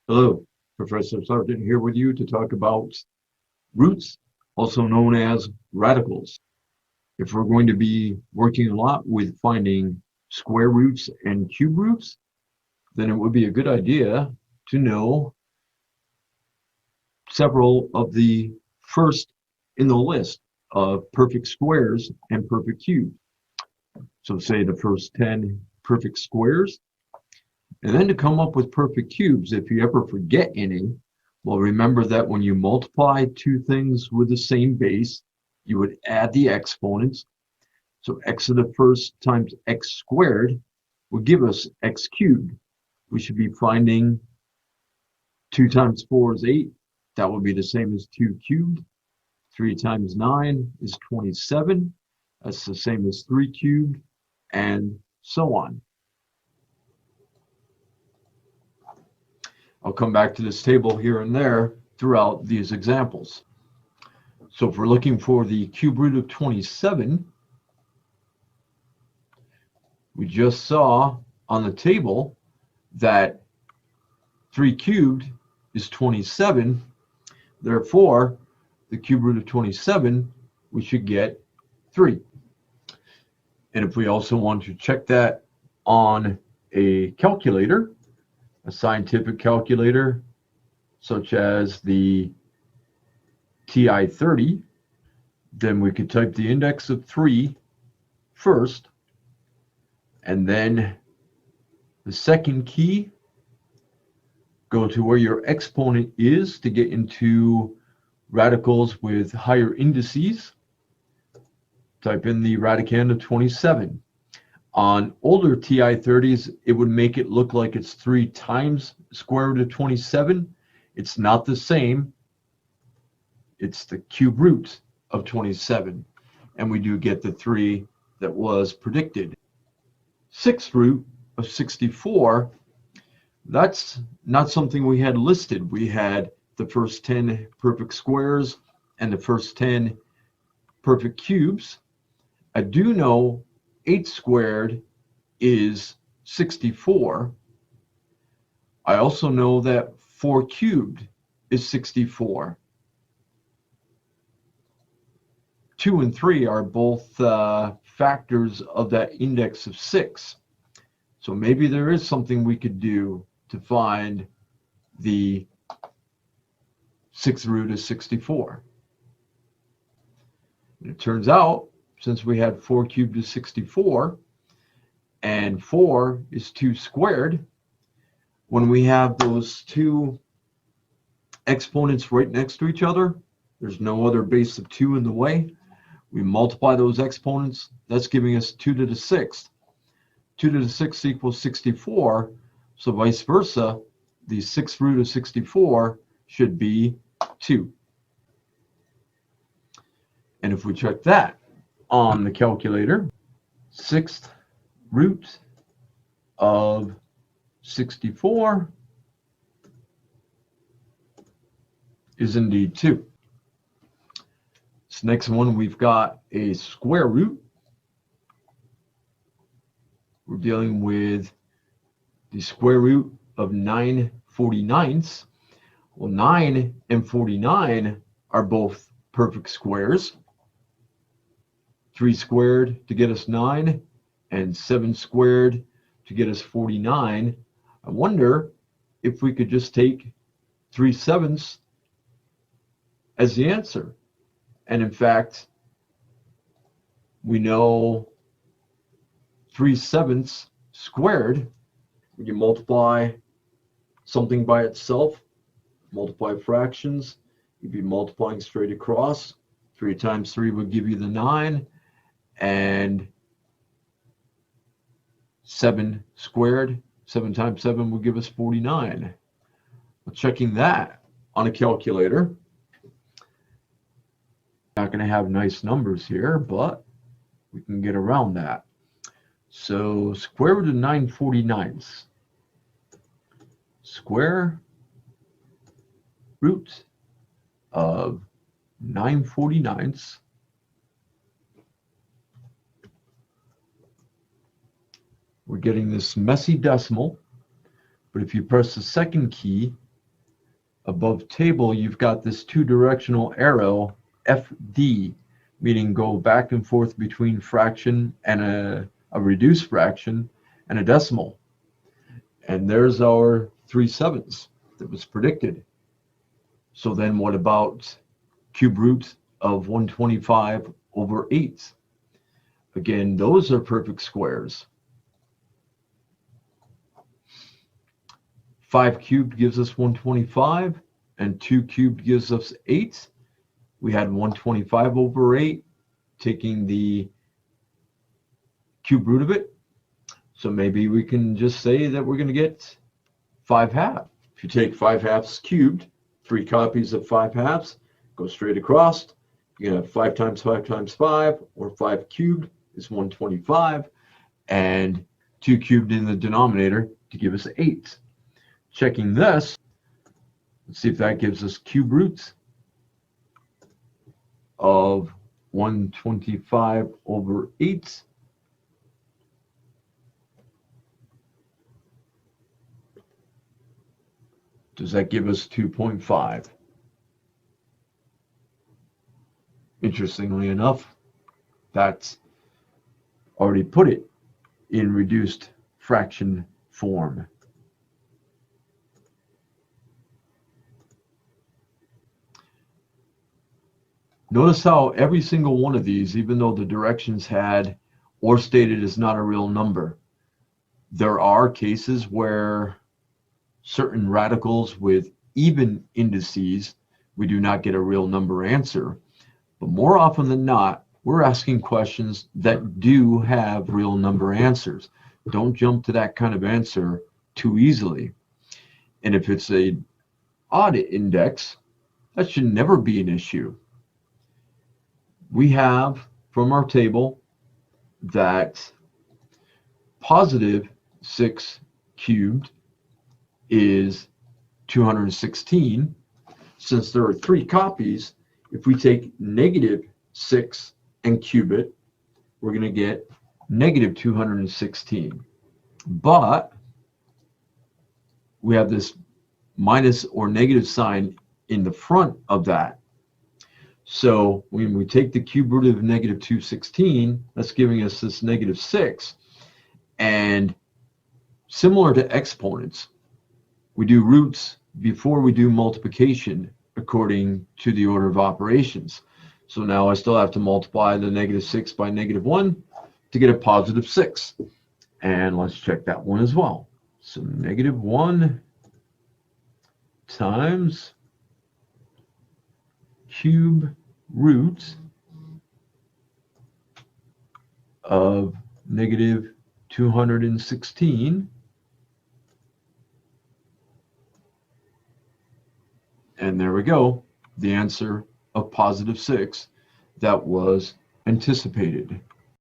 Hello, Professor Sargent here with you to talk about roots, also known as radicals. If we're going to be working a lot with finding square roots and cube roots, then it would be a good idea to know several of the first in the list of perfect squares and perfect cubes. So say the first 10 perfect squares, and then to come up with perfect cubes, if you ever forget any, well, remember that when you multiply two things with the same base, you would add the exponents. So x to the first times x squared would give us x cubed. We should be finding 2 times 4 is 8. That would be the same as 2 cubed. 3 times 9 is 27. That's the same as 3 cubed, and so on. I'll come back to this table here and there throughout these examples. So if we're looking for the cube root of 27, we just saw on the table that 3 cubed is 27. Therefore, the cube root of 27, we should get 3. And if we also want to check that on a calculator, a scientific calculator such as the TI-30, then we could type the index of 3 first, and then the second key, go to where your exponent is to get into radicals with higher indices. Type in the radicand of 27. On older TI-30s, it would make it look like it's 3 times square root of 27. It's not the same. It's the cube root of 27. And we do get the 3 that was predicted. 6th root of 64, that's not something we had listed. We had the first 10 perfect squares and the first 10 perfect cubes. I do know 8 squared is 64. I also know that 4 cubed is 64. 2 and 3 are both factors of that index of 6. So maybe there is something we could do to find the 6th root of 64. And it turns out, since we had 4 cubed is 64, and 4 is 2 squared, when we have those two exponents right next to each other, there's no other base of 2 in the way. We multiply those exponents, that's giving us 2 to the 6th. 2 to the 6th equals 64, so vice versa, the 6th root of 64 should be 2. And if we check that on the calculator, 6th root of 64 is indeed 2. This next one, we've got a square root. We're dealing with the square root of 9/49. Well, 9 and 49 are both perfect squares. 3 squared to get us 9, and 7 squared to get us 49. I wonder if we could just take 3/7 as the answer. And in fact, we know 3/7 squared, when you multiply something by itself, multiply fractions, you'd be multiplying straight across. 3 times 3 would give you the 9, and 7 squared, 7 times 7 would give us 49. Well, checking that on a calculator, not going to have nice numbers here, but we can get around that. So square root of 9/49. Square root of 9/49. We're getting this messy decimal, but if you press the second key, above table, you've got this two-directional arrow, FD, meaning go back and forth between fraction and a reduced fraction and a decimal. And there's our 3/7 that was predicted. So then what about cube root of 125 over 8? Again, those are perfect squares. 5 cubed gives us 125, and 2 cubed gives us 8. We had 125 over 8, taking the cube root of it. So maybe we can just say that we're going to get 5/2. If you take 5/2 cubed, 3 copies of 5/2, go straight across. You're going to have 5 times 5 times 5, or 5 cubed is 125, and 2 cubed in the denominator to give us 8. Checking this, let's see if that gives us cube roots of 125 over 8. Does that give us 2.5? Interestingly enough, that's already put it in reduced fraction form. Notice how every single one of these, even though the directions had or stated as not a real number, there are cases where certain radicals with even indices, we do not get a real number answer. But more often than not, we're asking questions that do have real number answers. Don't jump to that kind of answer too easily. And if it's an odd index, that should never be an issue. We have from our table that positive 6 cubed is 216. Since there are 3 copies, if we take negative 6 and cube it, we're going to get negative 216. But we have this minus or negative sign in the front of that. So when we take the cube root of negative 216, that's giving us this negative 6. And similar to exponents, we do roots before we do multiplication according to the order of operations. So now I still have to multiply the negative 6 by negative 1 to get a positive 6. And let's check that one as well. So negative 1 times cube root of negative 216, and there we go, the answer of positive 6 that was anticipated.